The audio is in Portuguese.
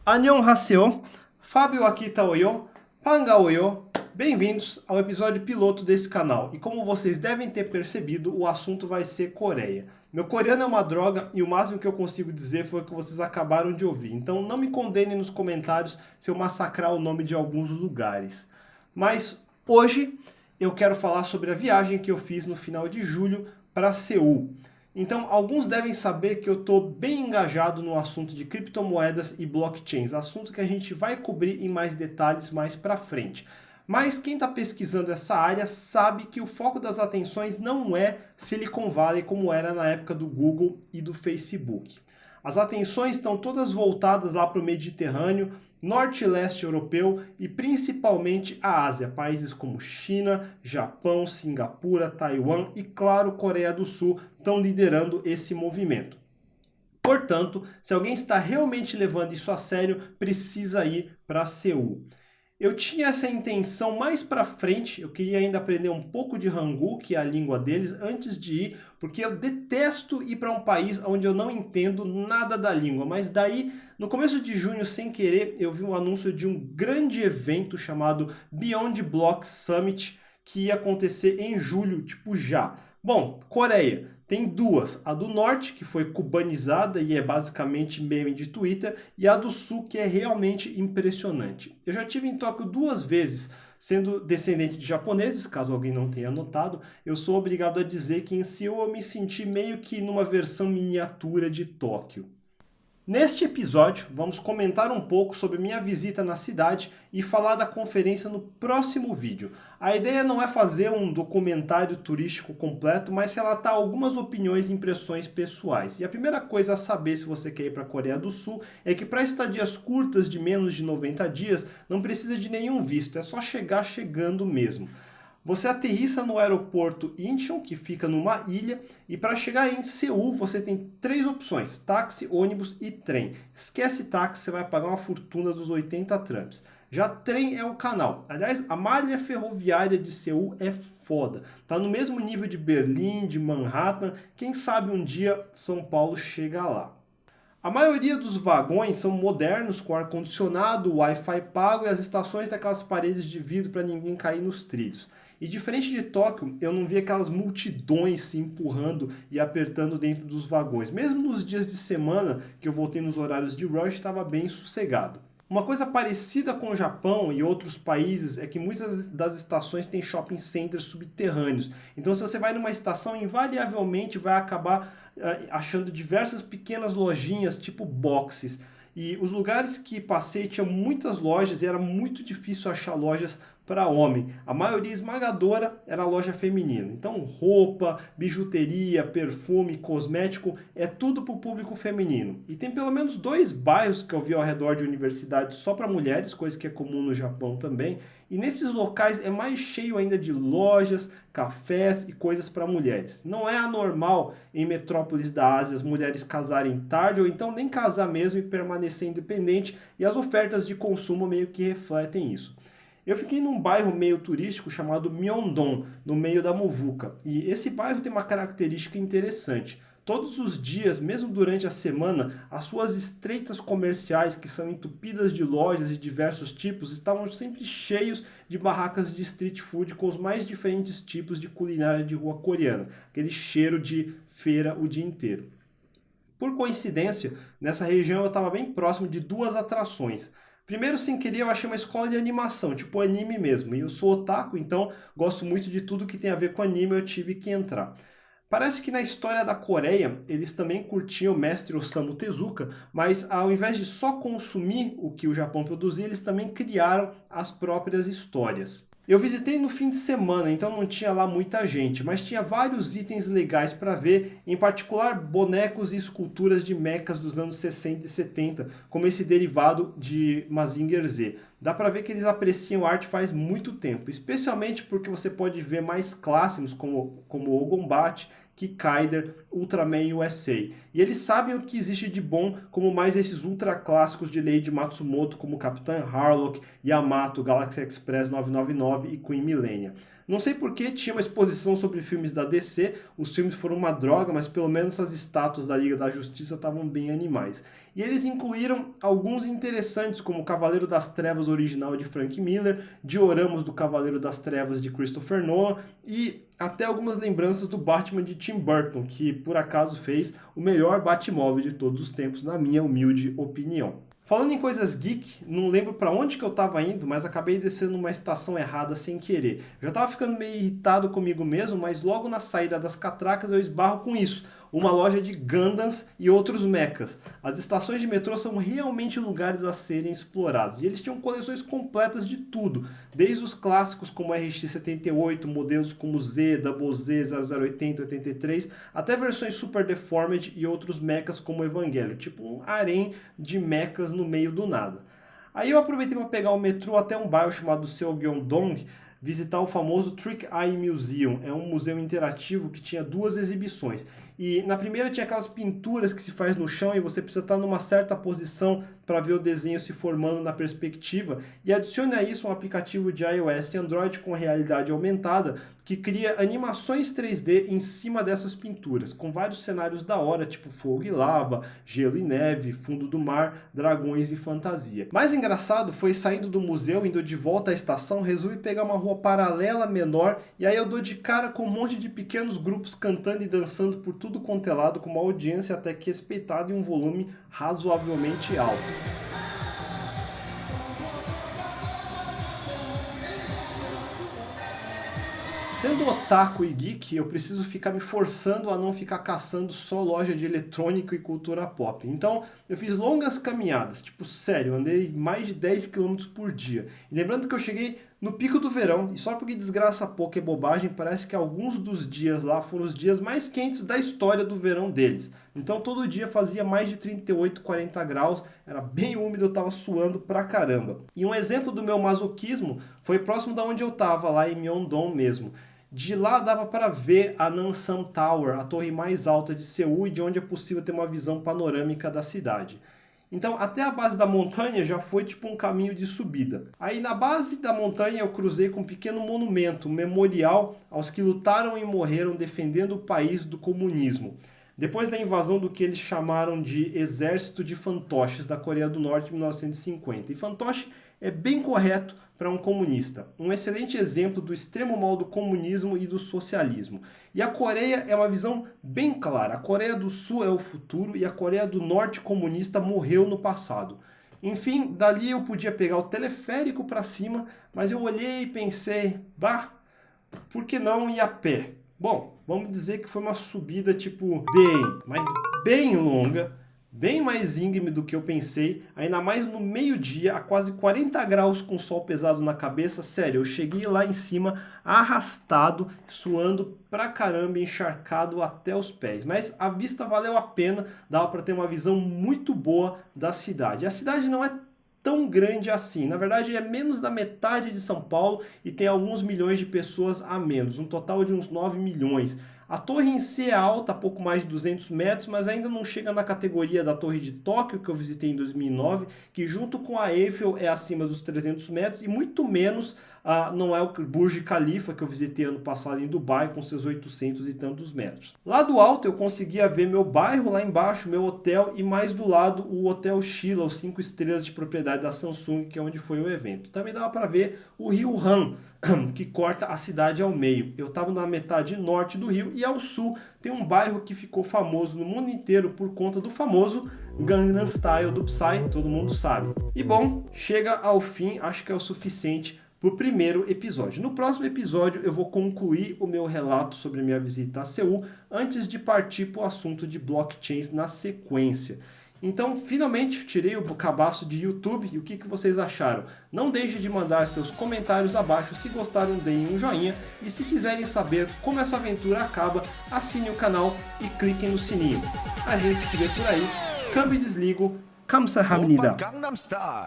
Annyeonghaseyo, Fábio aqui Taoyo, Pangaoyo, bem-vindos ao episódio piloto desse canal. E como vocês devem ter percebido, o assunto vai ser Coreia. Meu coreano é uma droga e o máximo que eu consigo dizer foi o que vocês acabaram de ouvir. Então não me condenem nos comentários se eu massacrar o nome de alguns lugares. Mas hoje eu quero falar sobre a viagem que eu fiz no final de julho para Seul. Então, alguns devem saber que eu estou bem engajado no assunto de criptomoedas e blockchains, assunto que a gente vai cobrir em mais detalhes mais para frente. Mas quem está pesquisando essa área sabe que o foco das atenções não é Silicon Valley como era na época do Google e do Facebook. As atenções estão todas voltadas lá para o Mediterrâneo, norte e leste europeu e principalmente a Ásia, países como China, Japão, Singapura, Taiwan e, claro, Coreia do Sul estão liderando esse movimento. Portanto, se alguém está realmente levando isso a sério, precisa ir para Seul. Eu tinha essa intenção mais para frente, eu queria ainda aprender um pouco de Hangul, que é a língua deles, antes de ir, porque eu detesto ir para um país onde eu não entendo nada da língua. Mas daí, no começo de junho, sem querer, eu vi um anúncio de um grande evento chamado Beyond Blocks Summit, que ia acontecer em julho, tipo já. Bom, Coreia. Tem duas, a do norte, que foi cubanizada e é basicamente meme de Twitter, e a do sul, que é realmente impressionante. Eu já tive em Tóquio duas vezes, sendo descendente de japoneses, caso alguém não tenha notado, eu sou obrigado a dizer que em Seul eu me senti meio que numa versão miniatura de Tóquio. Neste episódio, vamos comentar um pouco sobre minha visita na cidade e falar da conferência no próximo vídeo. A ideia não é fazer um documentário turístico completo, mas relatar algumas opiniões e impressões pessoais. E a primeira coisa a saber se você quer ir para a Coreia do Sul é que para estadias curtas de menos de 90 dias não precisa de nenhum visto, é só chegar chegando mesmo. Você aterrissa no aeroporto Incheon, que fica numa ilha, e para chegar em Seul você tem três opções: táxi, ônibus e trem. Esquece táxi, você vai pagar uma fortuna dos 80 trams. Já trem é o canal. Aliás, a malha ferroviária de Seul é foda. Tá no mesmo nível de Berlim, de Manhattan. Quem sabe um dia São Paulo chega lá. A maioria dos vagões são modernos, com ar-condicionado, Wi-Fi pago e as estações daquelas paredes de vidro para ninguém cair nos trilhos. E diferente de Tóquio, eu não vi aquelas multidões se empurrando e apertando dentro dos vagões. Mesmo nos dias de semana que eu voltei nos horários de rush, estava bem sossegado. Uma coisa parecida com o Japão e outros países é que muitas das estações têm shopping centers subterrâneos. Então, se você vai numa estação, invariavelmente vai acabar achando diversas pequenas lojinhas, tipo boxes. E os lugares que passei tinham muitas lojas e era muito difícil achar lojas para homem. A maioria esmagadora era loja feminina. Então, roupa, bijuteria, perfume, cosmético, é tudo para o público feminino. E tem pelo menos dois bairros que eu vi ao redor de universidades só para mulheres, coisa que é comum no Japão também. E nesses locais é mais cheio ainda de lojas, cafés e coisas para mulheres. Não é anormal em metrópoles da Ásia as mulheres casarem tarde ou então nem casar mesmo e permanecer independente, e as ofertas de consumo meio que refletem isso. Eu fiquei num bairro meio turístico chamado Myeongdong, no meio da muvuca. E esse bairro tem uma característica interessante. Todos os dias, mesmo durante a semana, as suas estreitas comerciais, que são entupidas de lojas de diversos tipos, estavam sempre cheios de barracas de street food com os mais diferentes tipos de culinária de rua coreana. Aquele cheiro de feira o dia inteiro. Por coincidência, nessa região eu estava bem próximo de duas atrações. Primeiro, sem querer, eu achei uma escola de animação, tipo anime mesmo. E eu sou otaku, então gosto muito de tudo que tem a ver com anime, eu tive que entrar. Parece que na história da Coreia, eles também curtiam o mestre Osamu Tezuka, mas ao invés de só consumir o que o Japão produzia, eles também criaram as próprias histórias. Eu visitei no fim de semana, então não tinha lá muita gente, mas tinha vários itens legais para ver, em particular bonecos e esculturas de mechas dos anos 60 e 70, como esse derivado de Mazinger Z. Dá para ver que eles apreciam arte faz muito tempo, especialmente porque você pode ver mais clássicos como o Gombat, Kikaider, Ultraman USA. E eles sabem o que existe de bom, como mais esses ultra clássicos de Leiji Matsumoto, como Capitã Harlock, Yamato, Galaxy Express 999 e Queen Millennia. Não sei porque tinha uma exposição sobre filmes da DC, os filmes foram uma droga, mas pelo menos as estátuas da Liga da Justiça estavam bem animais. E eles incluíram alguns interessantes, como o Cavaleiro das Trevas original de Frank Miller, dioramas do Cavaleiro das Trevas de Christopher Nolan e até algumas lembranças do Batman de Tim Burton, que por acaso fez o melhor Batmóvel de todos os tempos, na minha humilde opinião. Falando em coisas geek, não lembro para onde que eu estava indo, mas acabei descendo numa estação errada sem querer. Eu já estava ficando meio irritado comigo mesmo, mas logo na saída das catracas eu esbarro com isso. Uma loja de Gundams e outros mechas. As estações de metrô são realmente lugares a serem explorados. E eles tinham coleções completas de tudo. Desde os clássicos como RX-78, modelos como Z, Double Z, 0080, 83, até versões Super Deformed e outros mechas como Evangelion. Tipo um harém de mechas no meio do nada. Aí eu aproveitei para pegar o metrô até um bairro chamado Seogyeong-dong, visitar o famoso Trick Eye Museum. É um museu interativo que tinha 2 exibições. E na primeira tinha aquelas pinturas que se faz no chão e você precisa estar numa certa posição para ver o desenho se formando na perspectiva. E adicione a isso um aplicativo de iOS e Android com realidade aumentada que cria animações 3D em cima dessas pinturas, com vários cenários da hora, tipo fogo e lava, gelo e neve, fundo do mar, dragões e fantasia. Mais engraçado foi saindo do museu, indo de volta à estação, resolvi pegar uma rua paralela menor e aí eu dou de cara com um monte de pequenos grupos cantando e dançando por tudo quanto é lado, com uma audiência até que respeitada e um volume razoavelmente alto. Sendo otaku e geek, eu preciso ficar me forçando a não ficar caçando só loja de eletrônico e cultura pop. Então, eu fiz longas caminhadas, tipo, sério, andei mais de 10 km por dia. E lembrando que eu cheguei no pico do verão, e só porque desgraça pouco é bobagem, parece que alguns dos dias lá foram os dias mais quentes da história do verão deles. Então, todo dia fazia mais de 38, 40 graus, era bem úmido, eu tava suando pra caramba. E um exemplo do meu masoquismo foi próximo da onde eu tava, lá em Myeongdong mesmo. De lá dava para ver a Namsan Tower, a torre mais alta de Seul e de onde é possível ter uma visão panorâmica da cidade. Então, até a base da montanha já foi tipo um caminho de subida. Aí na base da montanha eu cruzei com um pequeno monumento, um memorial aos que lutaram e morreram defendendo o país do comunismo. Depois da invasão do que eles chamaram de Exército de Fantoches da Coreia do Norte em 1950. E fantoche é bem correto para um comunista. Um excelente exemplo do extremo mal do comunismo e do socialismo. E a Coreia é uma visão bem clara. A Coreia do Sul é o futuro e a Coreia do Norte comunista morreu no passado. Enfim, dali eu podia pegar o teleférico para cima, mas eu olhei e pensei, bah, por que não ir a pé? Bom, vamos dizer que foi uma subida tipo bem longa, bem mais íngreme do que eu pensei, ainda mais no meio-dia, a quase 40 graus com o sol pesado na cabeça. Sério, eu cheguei lá em cima arrastado, suando pra caramba, encharcado até os pés. Mas a vista valeu a pena, dava para ter uma visão muito boa da cidade. A cidade não é tão grande assim. Na verdade, é menos da metade de São Paulo e tem alguns milhões de pessoas a menos, um total de uns 9 milhões. A torre em si é alta, pouco mais de 200 metros, mas ainda não chega na categoria da Torre de Tóquio, que eu visitei em 2009, que junto com a Eiffel é acima dos 300 metros, e muito menos não é o Burj Khalifa, que eu visitei ano passado em Dubai, com seus 800 e tantos metros. Lá do alto eu conseguia ver meu bairro, lá embaixo meu hotel, e mais do lado o Hotel Sheila, os 5 estrelas de propriedade da Samsung, que é onde foi o evento. Também dava para ver o rio Han, que corta a cidade ao meio. Eu estava na metade norte do rio e ao sul tem um bairro que ficou famoso no mundo inteiro por conta do famoso Gangnam Style do Psy, todo mundo sabe. E bom, chega ao fim, acho que é o suficiente para o primeiro episódio. No próximo episódio eu vou concluir o meu relato sobre minha visita a Seul antes de partir para o assunto de blockchains na sequência. Então, finalmente, tirei o cabaço de YouTube e o que vocês acharam? Não deixe de mandar seus comentários abaixo, se gostaram, deem um joinha e se quiserem saber como essa aventura acaba, assine o canal e cliquem no sininho. A gente se vê por aí, câmbio e desligo, 감사합니다.